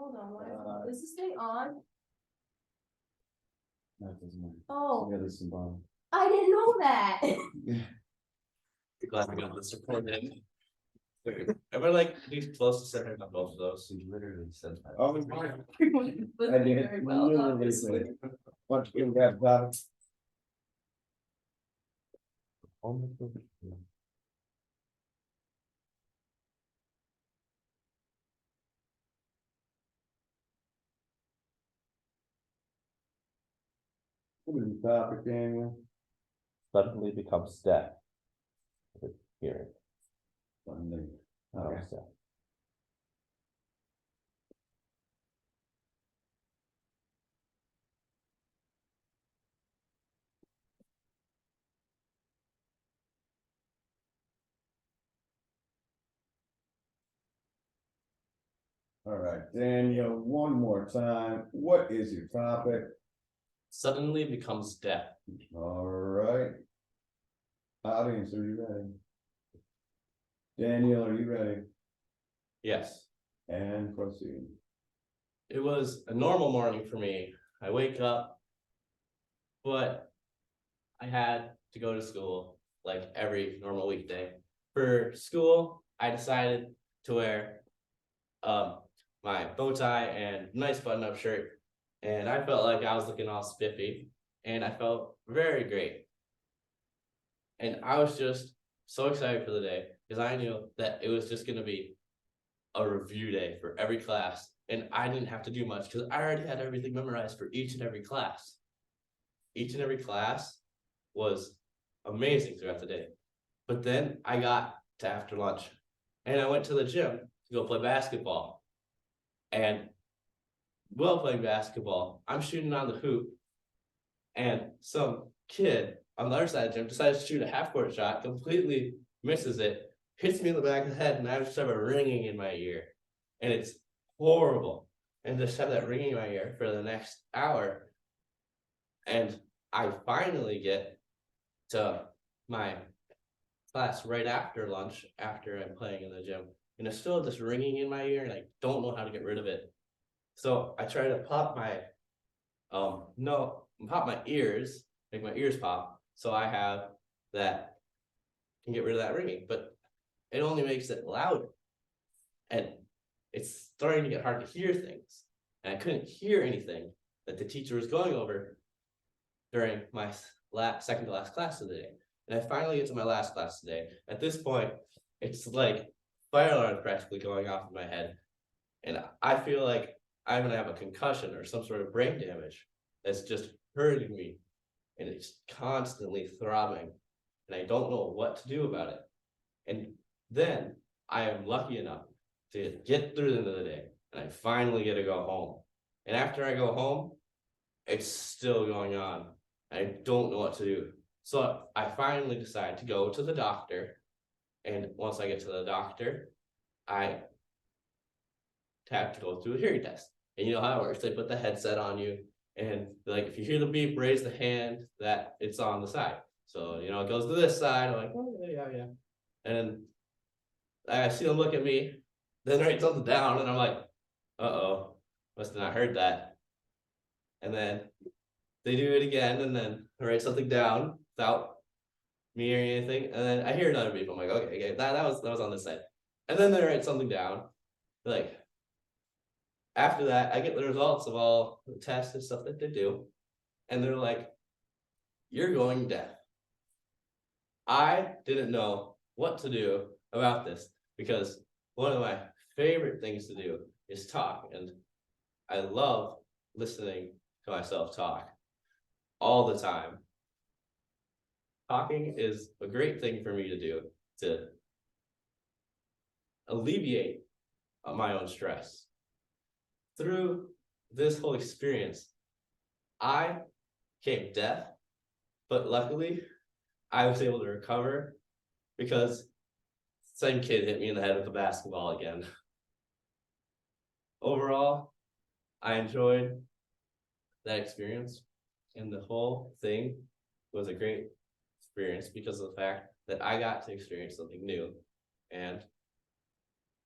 Hold on, why is this thing on? That doesn't matter. Oh, Yeah, there's some bottom. I didn't know that. Glad we got this recorded. Am I like these close to center on both of those? You literally said that. I did. very well, Literally obviously. said it. What you got, Bob? What is the topic, Daniel? Suddenly becomes deaf. Hearing. Sunday. Okay. Okay. All right, Daniel, one more time. What is your topic? Suddenly becomes deaf. All right. Audience, are you ready? Daniel, are you ready? Yes. And proceed. It was a normal morning for me. I wake up, but I had to go to school like every normal weekday. For school, I decided to wear my bow tie and nice button-up shirt, and I felt like I was looking all spiffy, and I felt very great. And I was just so excited for the day because I knew that it was just going to be a review day for every class, and I didn't have to do much because I already had everything memorized for each and every class. Each and every class was amazing throughout the day. But then I got to after lunch and I went to the gym to go play basketball. And while playing basketball, I'm shooting on the hoop, and some kid on the other side of the gym decides to shoot a half-court shot, completely misses it, hits me in the back of the head, and I just have a ringing in my ear. And it's horrible. And just have that ringing in my ear for the next hour. And I finally get to my class right after lunch, after I'm playing in the gym. And it's still just ringing in my ear, and I don't know how to get rid of it. So I try to pop my pop my ears, make my ears pop, so I have that, can get rid of that ringing, but it only makes it louder. And it's starting to get hard to hear things. And I couldn't hear anything that the teacher was going over during my second to last class of the day. And I finally get to my last class today. At this point, it's like fire alarms practically going off in my head. And I feel like I'm gonna have a concussion or some sort of brain damage that's just hurting me. And it's constantly throbbing. And I don't know what to do about it. And then I am lucky enough to get through the end of the day. And I finally get to go home. And after I go home, it's still going on. I don't know what to do. So I finally decide to go to the doctor. And once I get to the doctor, I have to go through a hearing test. And you know how it works. They put the headset on you. And like, if you hear the beep, raise the hand that it's on the side. So, you know, it goes to this side. I'm like, oh, yeah. And I see them look at me. Then write something down. And I'm like, uh-oh, must have not heard that. And then they do it again, and then I write something down without me hearing anything, and then I hear another beep. I'm like, okay, that was on this side. And then they write something down. Like, after that, I get the results of all the tests and stuff that they do, and they're like, you're going deaf. I didn't know what to do about this because one of my favorite things to do is talk, and I love listening to myself talk all the time. Talking is a great thing for me to do to alleviate my own stress. Through this whole experience, I became deaf, but luckily I was able to recover because the same kid hit me in the head with a basketball again. Overall, I enjoyed that experience, and the whole thing was a great experience because of the fact that I got to experience something new, and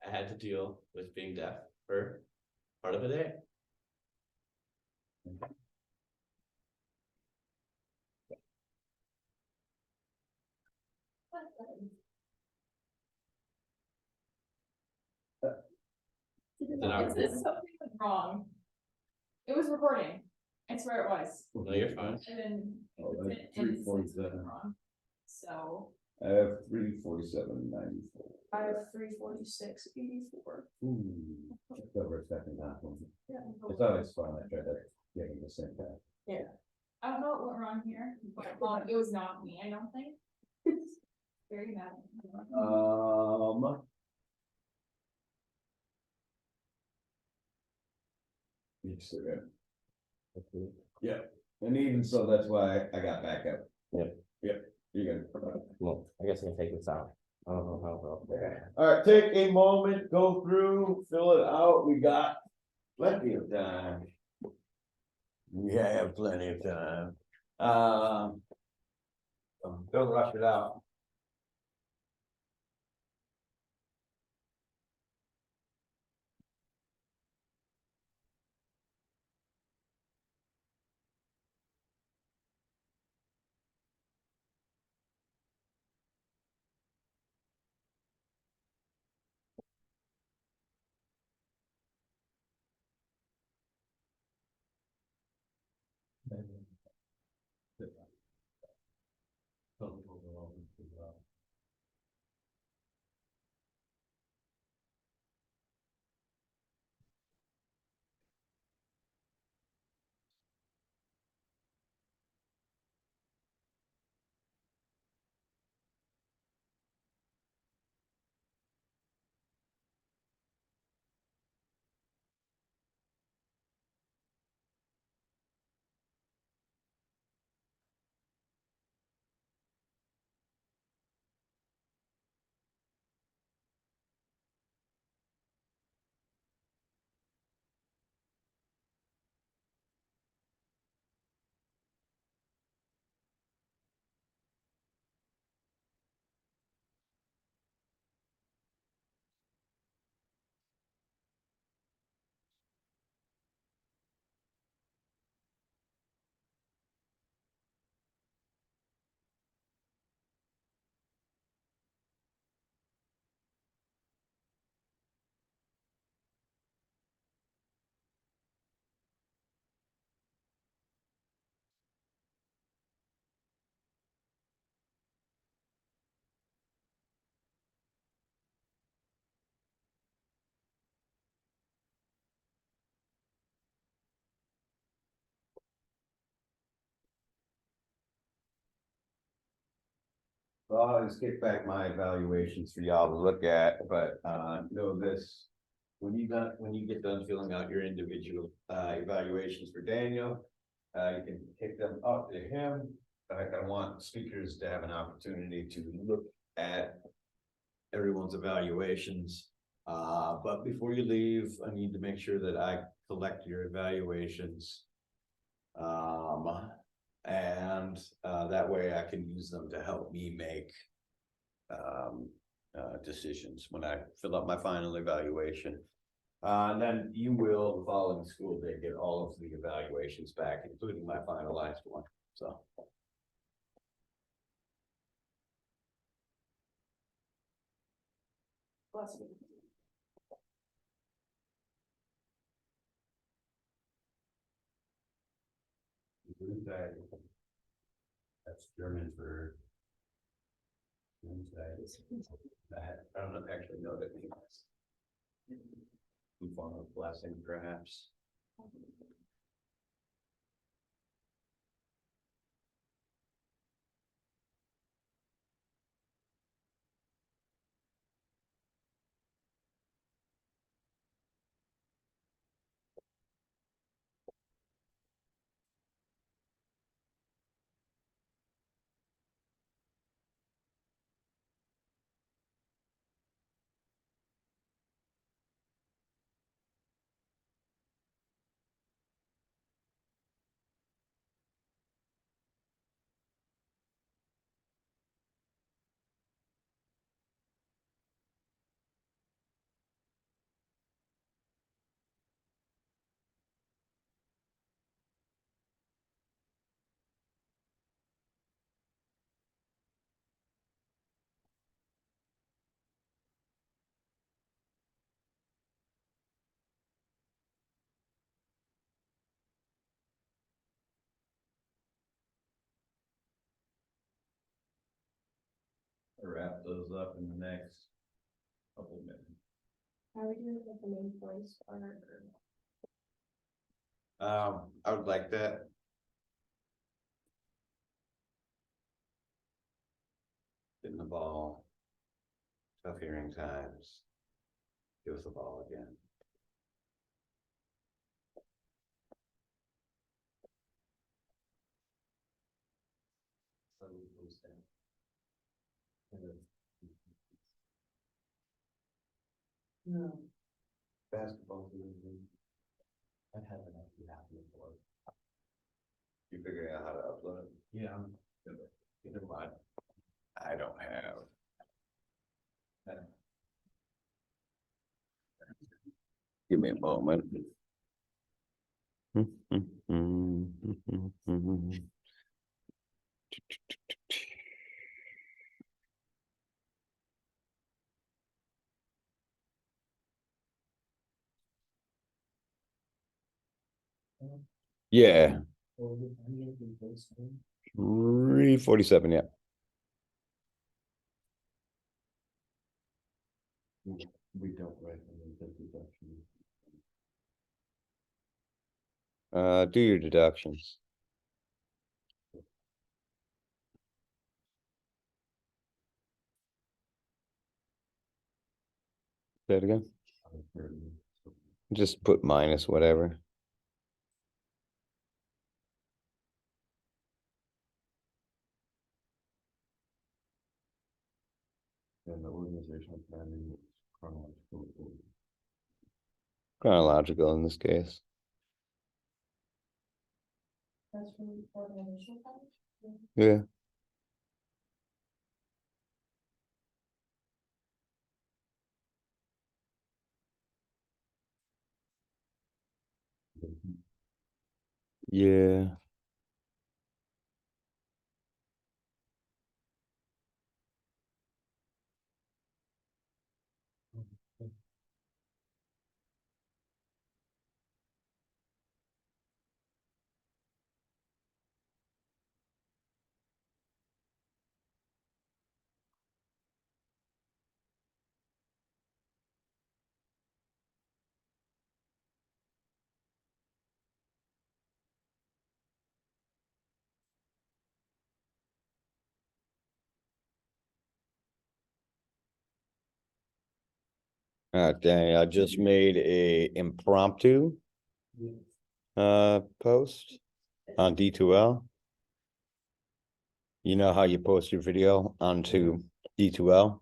I had to deal with being deaf for part of a day. Something was wrong. It was recording. I swear it was. No, you're fine. And then. Oh, that's and it said 347. something wrong. So I have 347.94. I have 346.84. Just over a second half one. Yeah. It's always fun, I try to get in the same time. I don't know what went wrong here, but it was not me, I don't think. Very bad. It's there. Okay. Yeah, and even so, that's why I got back up. Yep. Yep, you can. Well, I guess I can take this out. I don't know how well. All right, take a moment, go through, fill it out, we got plenty of time. We have plenty of time. Don't rush it out. Well, I'll just get back my evaluations for y'all to look at, but know this. When you get done filling out your individual evaluations for Daniel, you can take them up to him. I want speakers to have an opportunity to look at everyone's evaluations. But before you leave, I need to make sure that I collect your evaluations. And that way I can use them to help me make decisions when I fill out my final evaluation. And then you will, the following school day, get all of the evaluations back, including my finalized one, so. Bless you. That's German for. I don't actually know that means. Form of blessing, perhaps. those up in the next couple of minutes. Are we doing like the main voice or? I would like that. Getting the ball. Tough hearing times. Give us the ball again. No. Basketball. I haven't actually happened before. You figuring out how to upload it? Yeah. Never mind. I don't have. Give me a moment. Yeah. 3:47, yeah. We don't recommend the deduction. Do your deductions. Say it again. Just put minus whatever. And the organizational planning is chronological. Chronological in this case. That's from the organizational plan? Yeah. Yeah. Okay, I just made a impromptu post on D2L. You know how you post your video onto D2L?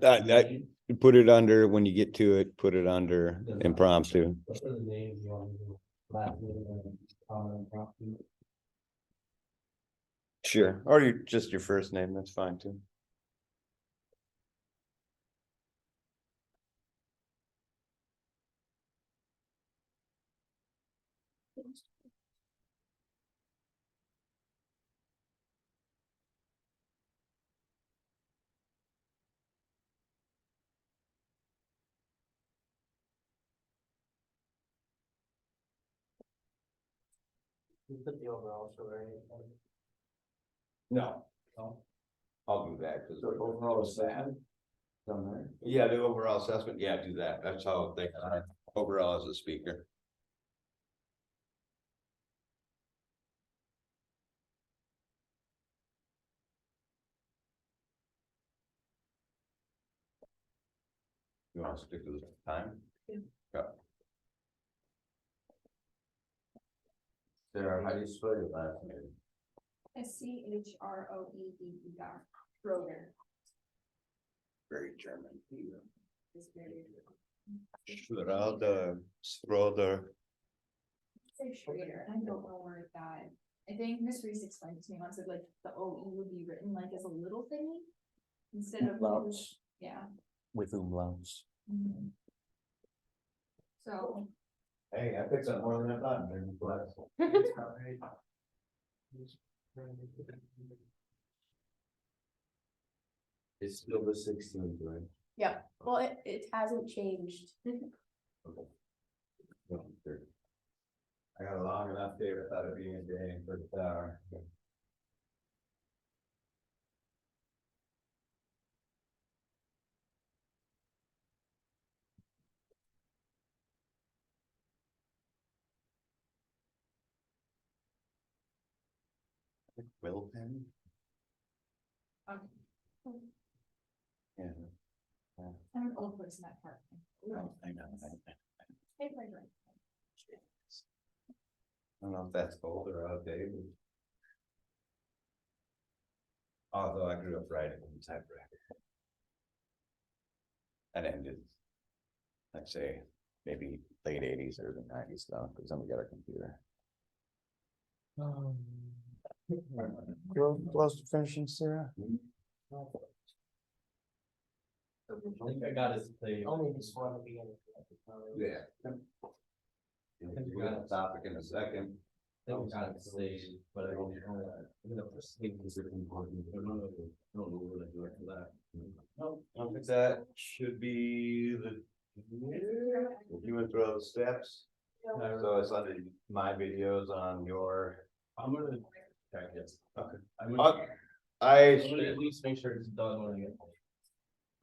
That put it under, when you get to it, put it under impromptu. Sure, or just your first name, that's fine too. You put the overall story. No. I'll do that, because the overall assessment. Yeah, the overall assessment, yeah, do that, that's how they, overall as a speaker. You want to stick to the time? Yeah. Sarah, how do you spell your last name? SCHROEDER, Schroeder. Very German. It's very. Schroeder. Say Schrader, I don't know where that, I think Miss Reese explained it to me once, that like the OE would be written like as a little thingy. Instead of, Umlauts. yeah. With umlauts. Mhm. So. Hey, I picked up more than I thought. It's still the 16th, right? Yeah, well, it hasn't changed. I got a long enough day without it being a day for the hour. Quill pen? Yeah. I'm an old person at heart. I know. Hey, Frederick. I don't know if that's old or outdated. Although I grew up writing on the typewriter. That ended, I'd say, maybe late 80s, early 90s though, because then we got our computer. Close to finishing, Sarah? I think I got his play. Only just want to be in. Yeah. We got a topic in a second. I think I got it saved, but I don't know. I'm gonna proceed with it. I don't know what I do after that. I think that should be the. You would throw the steps, so it's under my videos on your. I'm gonna check it. Okay. I'm Uh, gonna I, at least make sure it's done when I get home.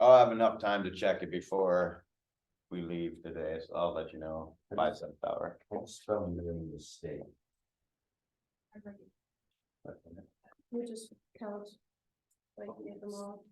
I'll have enough time to check it before we leave today, so I'll let you know by 7th hour. Spelling it in the state. We just count. Like, get them all.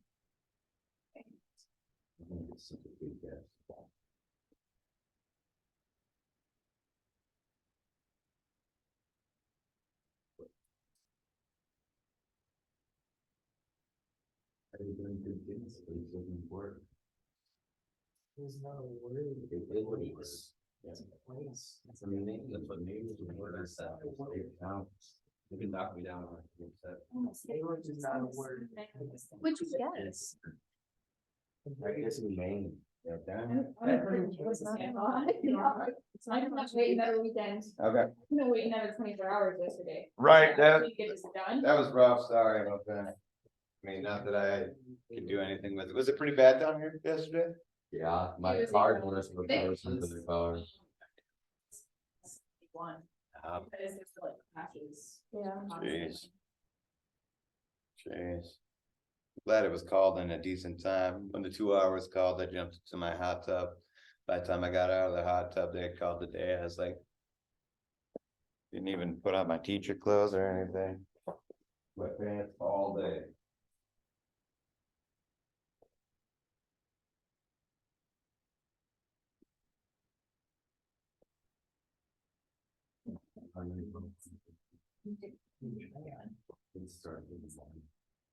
There's not a word. That's a new name. That's what names the word is. You can knock me down. Language is not a word. Would you guess? I guess we name. It's not I'm not waiting another weekend. Okay, I'm gonna wait another 24 hours yesterday. right, that, We get this done. that was rough, sorry about that. I mean, not that I could do anything with it. Was it pretty bad down here yesterday? Yeah, It my was card even- was replacing for the car. One. Um, Because it's like crashes. Yeah. Jeez. Jeez. Glad it was called in a decent time. When the 2 hours called, I jumped into my hot tub. By the time I got out of the hot tub, they had called the day. I was like. Didn't even put on my teacher clothes or anything. Wet pants all day.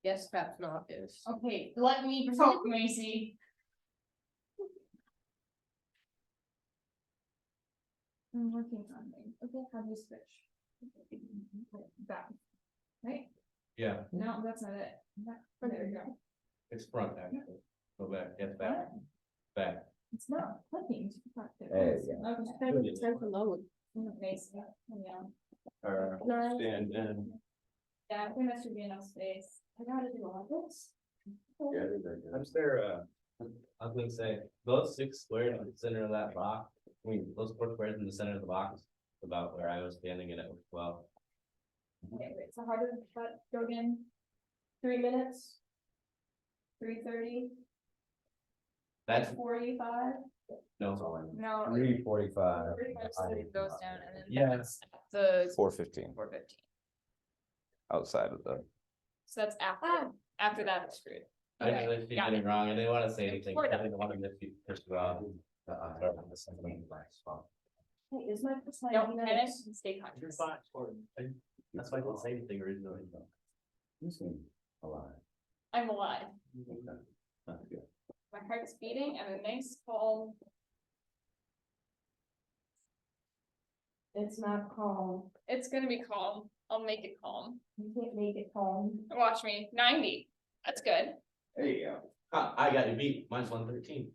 Yes, perhaps not is. Okay, let me talk, Macy. I'm working on things. Okay, how do you switch? Back. Right? Yeah, No, that's not it. There you go. it's front actually. Go back, yes, back, back. It's not clicking. There you go. Okay, it's time to load. Macy, yeah. Stand in. Yeah, I think that should be enough space. I gotta do all this. I'm there, I was gonna say, those 6 squares in the center of that box, I mean, those 4 squares in the center of the box, is about where I was standing in it as well. Okay, wait, so how did that go again? 3 minutes? 3:30, That's, 45? no, No. 3:45. 45 goes down and then. Yeah. that's The 4:15 4:15. outside of the. So that's after that it's screwed. I usually see got anything wrong, I didn't wanna say anything, Before I that. didn't wanna miss you, push you off. Hey, is my first line? Don't finish and stay You're conscious. fine, that's why I didn't say anything originally. You seem alive. I'm alive. That's good. My heart's beating and a nice calm. It's not calm. It's gonna be calm. I'll make it calm. You can't make it calm. Watch me, 90. That's good. There you go. Ha, I got you beat, mine's 113.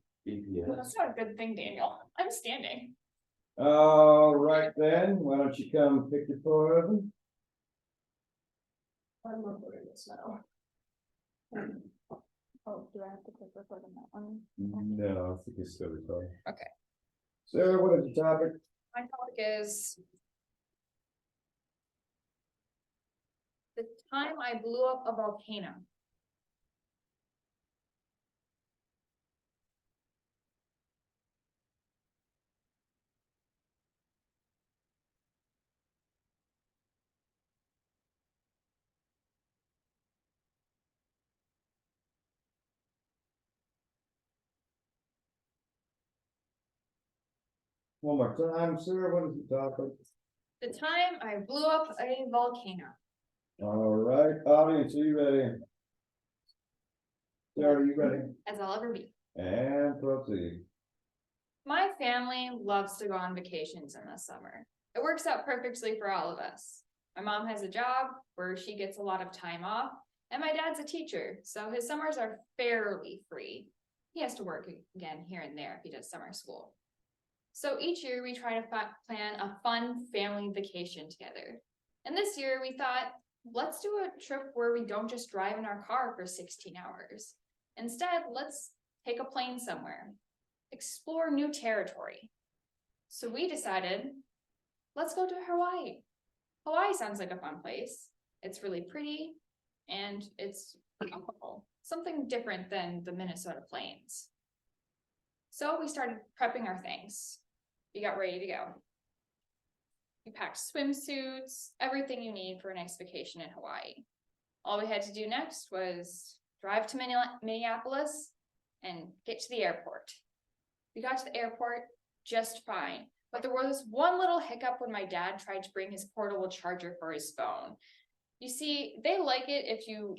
That's not a good thing, Daniel. I'm standing. All right then, why don't you come pick your 4 of them? I'm not doing this now. Oh, do I have to click record on that one? No, I think it's still recording. Okay. Sarah, what is the topic? My topic is the time I blew up a volcano. One more time, sir, what is the topic? The time I blew up a volcano. All right, audience, are you ready? Sarah, are you ready? As I'll ever be. And proceed. My family loves to go on vacations in the summer. It works out perfectly for all of us. My mom has a job where she gets a lot of time off, and my dad's a teacher, so his summers are fairly free. He has to work again here and there if he does summer school. So each year we try to plan a fun family vacation together. And this year we thought, let's do a trip where we don't just drive in our car for 16 hours. Instead, let's take a plane somewhere, explore new territory. So we decided, let's go to Hawaii. Hawaii sounds like a fun place. It's really pretty and it's tropical, something different than the Minnesota plains. So we started prepping our things. We got ready to go. We packed swimsuits, everything you need for a nice vacation in Hawaii. All we had to do next was drive to Minneapolis and get to the airport. We got to the airport just fine, but there was one little hiccup when my dad tried to bring his portable charger for his phone. You see, they like it if you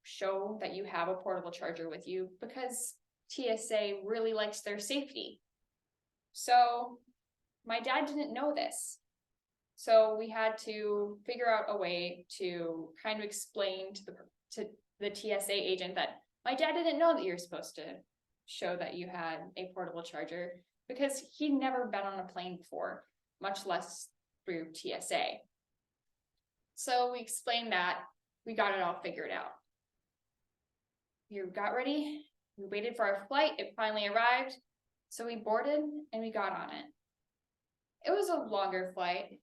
show that you have a portable charger with you because TSA really likes their safety. So my dad didn't know this. So we had to figure out a way to kind of explain to the TSA agent that my dad didn't know that you're supposed to show that you had a portable charger because he'd never been on a plane before, much less through TSA. So we explained that, we got it all figured out. We got ready, we waited for our flight, it finally arrived, so we boarded and we got on it. It was a longer flight,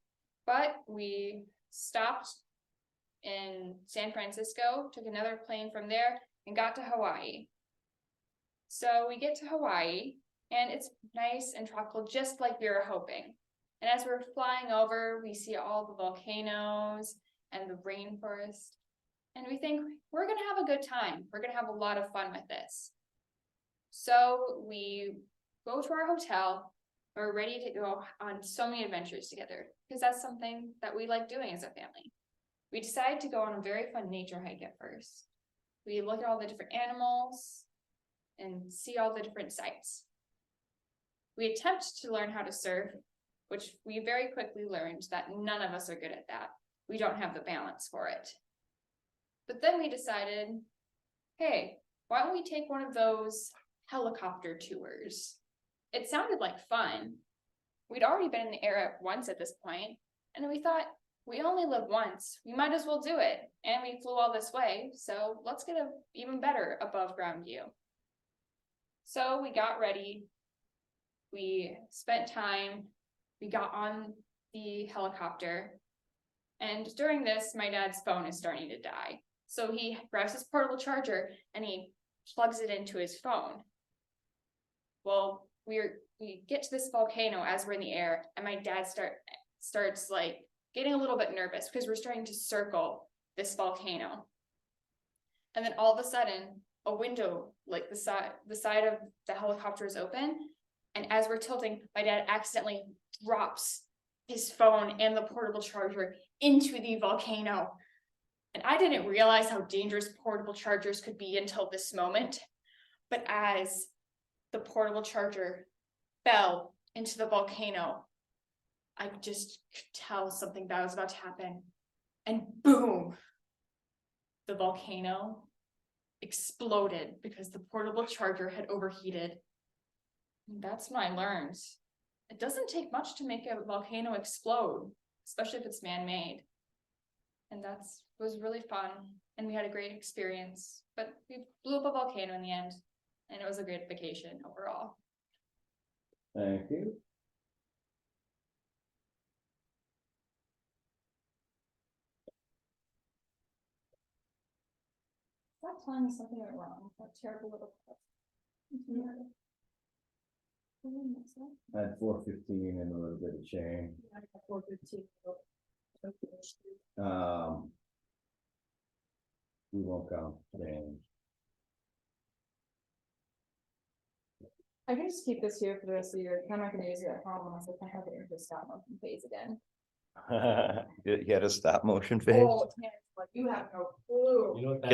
but we stopped in San Francisco, took another plane from there, and got to Hawaii. So we get to Hawaii, and it's nice and tropical, just like we were hoping. And as we're flying over, we see all the volcanoes and the rainforest, and we think, we're gonna have a good time. We're gonna have a lot of fun with this. So we go to our hotel. We're ready to go on so many adventures together because that's something that we like doing as a family. We decided to go on a very fun nature hike at first. We look at all the different animals and see all the different sights. We attempt to learn how to surf, which we very quickly learned that none of us are good at that. We don't have the balance for it. But then we decided, hey, why don't we take one of those helicopter tours? It sounded like fun. We'd already been in the air once at this point, and we thought, we only live once, we might as well do it. And we flew all this way, so let's get an even better above ground view. So we got ready, we spent time, we got on the helicopter, and during this, my dad's phone is starting to die. So he grabs his portable charger and he plugs it into his phone. Well, we get to this volcano as we're in the air, and my dad starts like getting a little bit nervous because we're starting to circle this volcano. And then all of a sudden, a window, like the side of the helicopter is open, and as we're tilting, my dad accidentally drops his phone and the portable charger into the volcano. And I didn't realize how dangerous portable chargers could be until this moment. But as the portable charger fell into the volcano, I just could tell something bad was about to happen. And boom, the volcano exploded because the portable charger had overheated. And that's when I learned it doesn't take much to make a volcano explode, especially if it's man-made. And that was really fun, and we had a great experience. But we blew up a volcano in the end, and it was a great vacation overall. Thank you. Stop telling me something went wrong. That terrible little I had 4:15 and a little bit of change. 4:15. We won't count change. I I can just keep this here for the rest of the year. I'm not gonna use it at home unless I have it into stop motion phase again. You had a stop motion phase? Oh, man, like you have no clue. You know what that Can